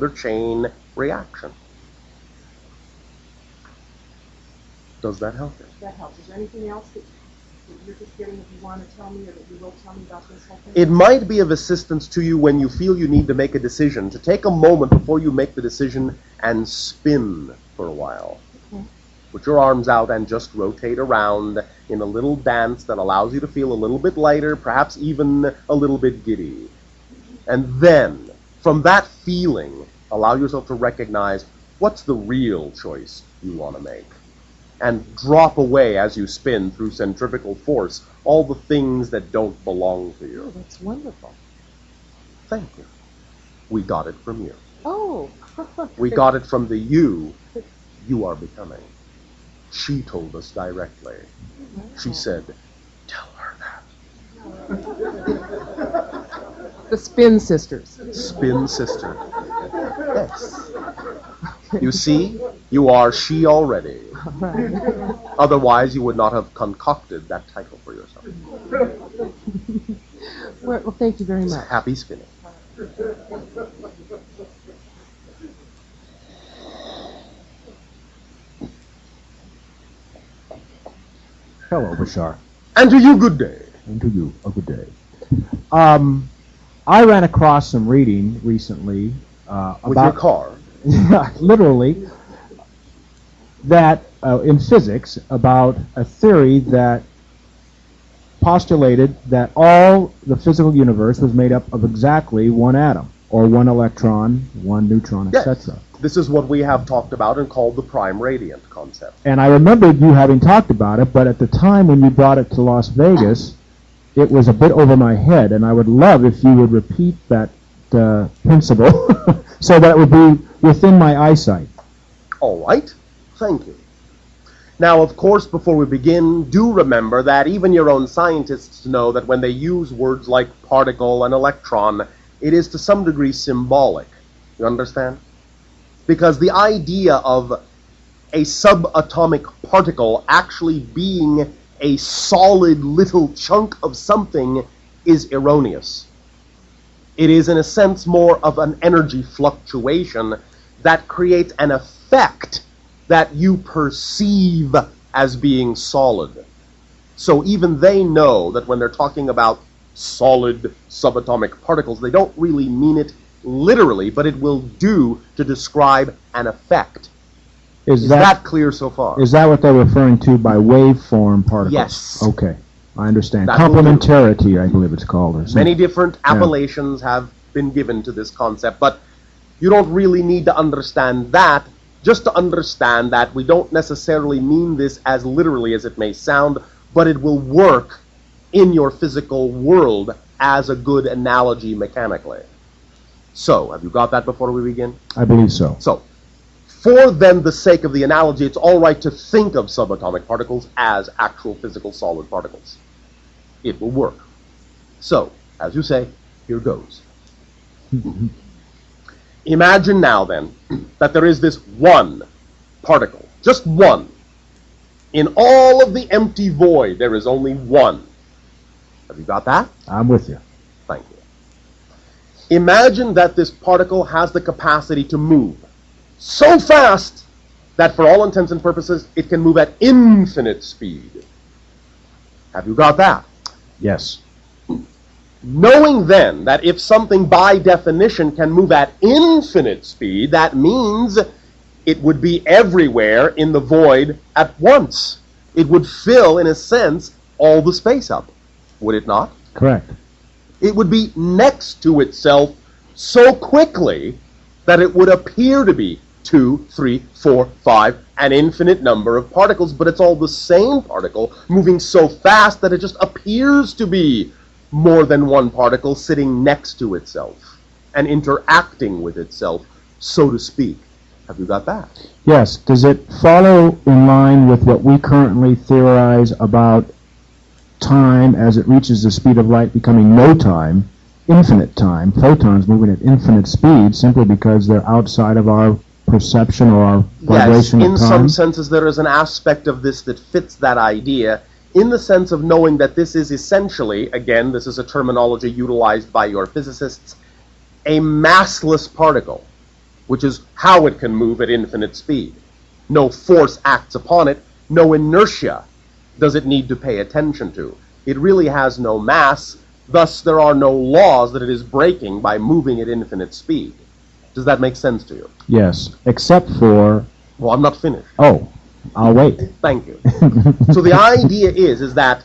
Their chain reaction. Does that help you? That helps. Is there anything else that you're just getting that you want to tell me or that you will tell me about this whole thing? It might be of assistance to you when you feel you need to make a decision, to take a moment before you make the decision and spin for a while. Okay. Put your arms out and just rotate around in a little dance that allows you to feel a little bit lighter, perhaps even a little bit giddy. And then, from that feeling, allow yourself to recognize what's the real choice you want to make. And drop away as you spin through centrifugal force all the things that don't belong to you. Oh, that's wonderful. Thank you. We got it from you. Oh. We got it from the you are becoming. She told us directly. She said, tell her that. The Spin Sisters. Spin sister. Yes. You see, you are she already. Right. Otherwise, you would not have concocted that title for yourself. Well, thank you very much. Happy spinning. Hello, Bashar. And to you, good day. And to you, a good day. I ran across some reading recently With your car. literally, that in physics about a theory that postulated that all the physical universe was made up of exactly one atom, or one electron, one neutron, Yes. etc. This is what we have talked about and called the prime radiant concept. And I remembered you having talked about it, but at the time when you brought it to Las Vegas, it was a bit over my head, and I would love if you would repeat that principle so that it would be within my eyesight. All right. Thank you. Now, of course, before we begin, do remember that even your own scientists know that when they use words like particle and electron, it is to some degree symbolic. You understand? Because the idea of a subatomic particle actually being a solid little chunk of something is erroneous. It is, in a sense, more of an energy fluctuation that creates an effect that you perceive as being solid. So even they know that when they're talking about solid subatomic particles, they don't really mean it literally, but it will do to describe an effect. Is that clear so far? Is that what they're referring to by waveform particles? Yes. Okay, I understand. That will do. Complementarity, I believe it's called. Or something. Many different appellations have been given to this concept, but you don't really need to understand that, just to understand that we don't necessarily mean this as literally as it may sound, but it will work in your physical world as a good analogy mechanically. So, have you got that before we begin? I believe so. So, for then the sake of the analogy, it's all right to think of subatomic particles as actual physical solid particles. It will work. So, as you say, here goes. Imagine now then that there is this one particle, just one. In all of the empty void, there is only one. Have you got that? I'm with you. Thank you. Imagine that this particle has the capacity to move so fast that for all intents and purposes, it can move at infinite speed. Have you got that? Yes. Knowing then that if something by definition can move at infinite speed, that means it would be everywhere in the void at once. It would fill, in a sense, all the space up. Would it not? Correct. It would be next to itself so quickly that it would appear to be 2, 3, 4, 5, an infinite number of particles, but it's all the same particle moving so fast that it just appears to be more than one particle sitting next to itself and interacting with itself, so to speak. Have you got that? Yes. Does it follow in line with what we currently theorize about time as it reaches the speed of light becoming no time, infinite time, photons moving at infinite speed simply because they're outside of our perception or our vibration yes, of time? in some senses there is an aspect of this that fits that idea, in the sense of knowing that this is essentially, again, this is a terminology utilized by your physicists, a massless particle. which is how it can move at infinite speed. No force acts upon it, no inertia does it need to pay attention to. It really has no mass, thus there are no laws that it is breaking by moving at infinite speed. Does that make sense to you? Yes, except for... Well, I'm not finished. Oh, I'll wait. Thank you. So the idea is that,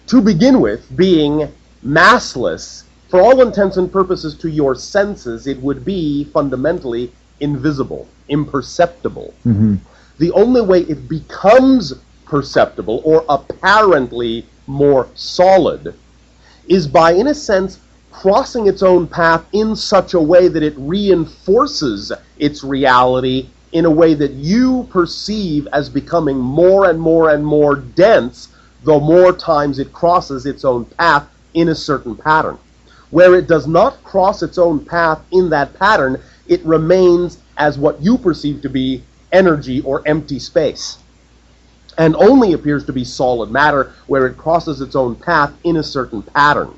to begin with, being massless, for all intents and purposes to your senses, it would be fundamentally invisible, imperceptible. Mm-hmm. The only way it becomes perceptible or apparently more solid is by, in a sense, crossing its own path in such a way that it reinforces its reality in a way that you perceive as becoming more and more and more dense the more times it crosses its own path in a certain pattern. Where it does not cross its own path in that pattern, it remains as what you perceive to be energy or empty space, and only appears to be solid matter where it crosses its own path in a certain pattern.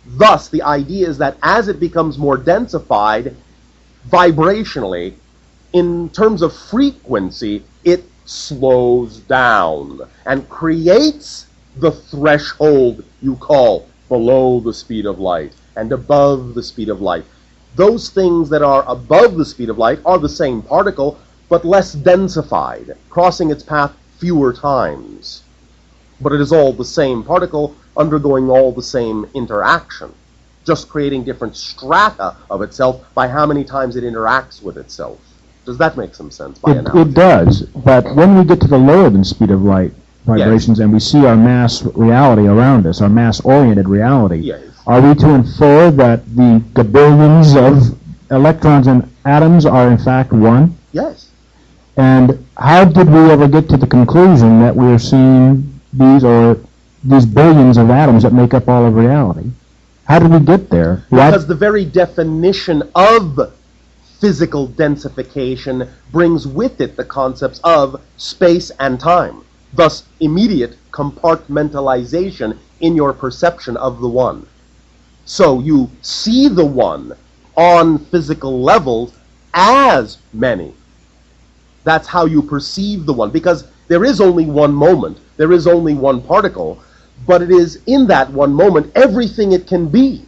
Thus, the idea is that as it becomes more densified vibrationally, in terms of frequency, it slows down and creates the threshold you call below the speed of light and above the speed of light. Those things that are above the speed of light are the same particle, but less densified, crossing its path fewer times. But it is all the same particle, undergoing all the same interaction, just creating different strata of itself by how many times it interacts with itself. Does that make some sense by analogy? It does, but when we get to the lower than speed of light vibrations, Yes. and we see our mass reality around us, our mass-oriented reality, Yes. are we to infer that the gabillions of electrons and atoms are in fact one? Yes. And how did we ever get to the conclusion that we are seeing these billions of atoms that make up all of reality? How did we get there? Because the very definition of physical densification brings with it the concepts of space and time, thus immediate compartmentalization in your perception of the one. So you see the one on physical levels as many. That's how you perceive the one, because there is only one moment, there is only one particle, but it is in that one moment everything it can be,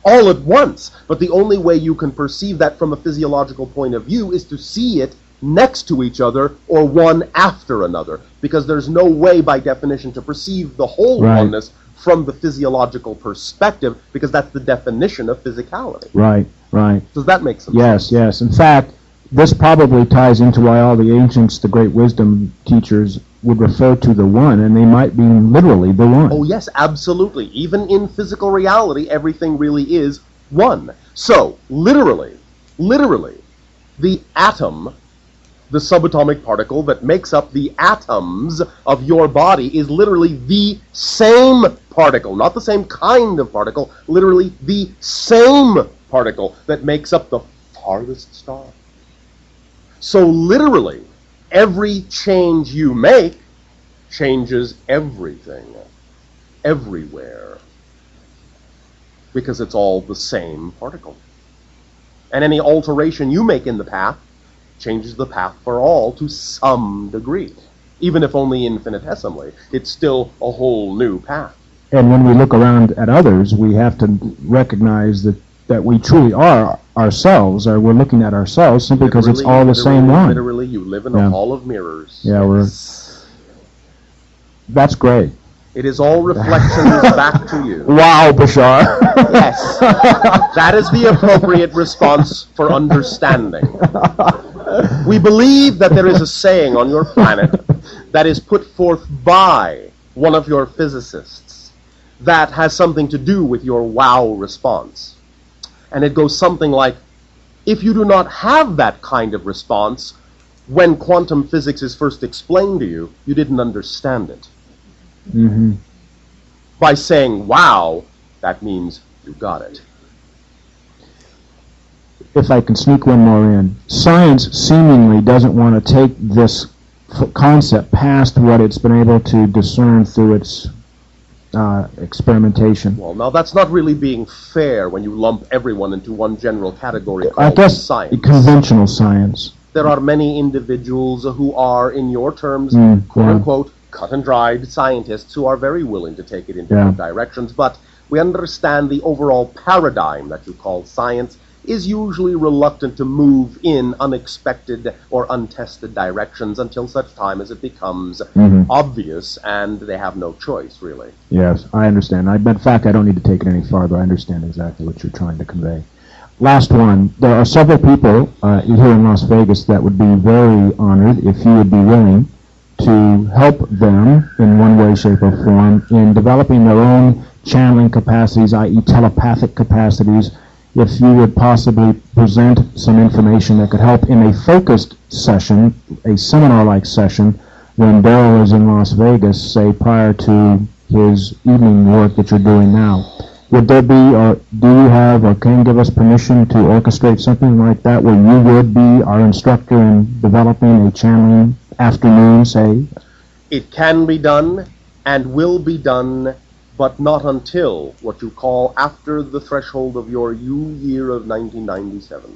all at once. But the only way you can perceive that from a physiological point of view is to see it next to each other or one after another, because there's no way by definition to perceive the whole Right. oneness from the physiological perspective, because that's the definition of physicality. Right, right. Does that make sense? Yes, yes. In fact, this probably ties into why all the ancients, the great wisdom teachers, would refer to the one, and they might mean literally the one. Oh yes, absolutely. Even in physical reality, everything really is one. So, literally, the atom, the subatomic particle that makes up the atoms of your body, is literally the same particle, not the same kind of particle, literally the same particle that makes up the farthest star. So literally, every change you make changes everything, everywhere, because it's all the same particle. And any alteration you make in the path changes the path for all to some degree. Even if only infinitesimally, it's still a whole new path. And when we look around at others, we have to recognize that we truly are ourselves, or we're looking at ourselves simply because it's all the same one. Literally, you live in a Yeah. hall of mirrors. Yeah, that's great. It is all reflections back to you. Wow, Bashar. Yes. That is the appropriate response for understanding. We believe that there is a saying on your planet that is put forth by one of your physicists that has something to do with your wow response. And it goes something like, if you do not have that kind of response, when quantum physics is first explained to you, you didn't understand it. Mm-hmm. By saying wow, that means you got it. If I can sneak one more in, science seemingly doesn't want to take this concept past what it's been able to discern through its experimentation. Well, now that's not really being fair when you lump everyone into one general category I called guess science. conventional science. There are many individuals who are, in your terms, Mm, quote yeah. unquote, cut and dried scientists who are very willing to take it in Yeah. different directions, but we understand the overall paradigm that you call science is usually reluctant to move in unexpected or untested directions until such time as it becomes Mhm. obvious and they have no choice, really. Yes, I understand. In fact, I don't need to take it any farther. I understand exactly what you're trying to convey. Last one. There are several people here in Las Vegas that would be very honored if you would be willing to help them in one way, shape, or form in developing their own channeling capacities, i.e. telepathic capacities. If you would possibly present some information that could help in a focused session, a seminar-like session, when Daryl is in Las Vegas, say prior to his evening work that you're doing now. Would there be, or do you have, or can you give us permission to orchestrate something like that where you would be our instructor in developing a channeling afternoon, say? It can be done and will be done, but not until what you call after the threshold of your year of 1997.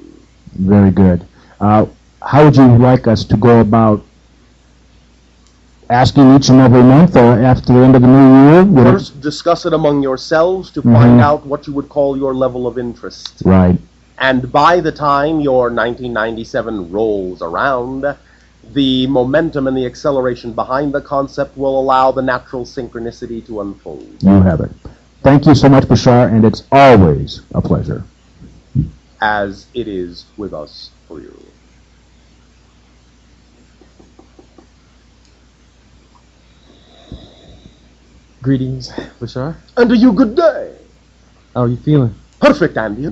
Very good. How would you like us to go about asking each and every month or after the end of the new year? First, discuss it among yourselves to find out what you would call your level of interest. Right. And by the time your 1997 rolls around, the momentum and the acceleration behind the concept will allow the natural synchronicity to unfold. You have it. Thank you so much, Bashar, and it's always a pleasure. As it is with us for you. Greetings, Bashar. And to you, good day. How are you feeling? Perfect, Andy.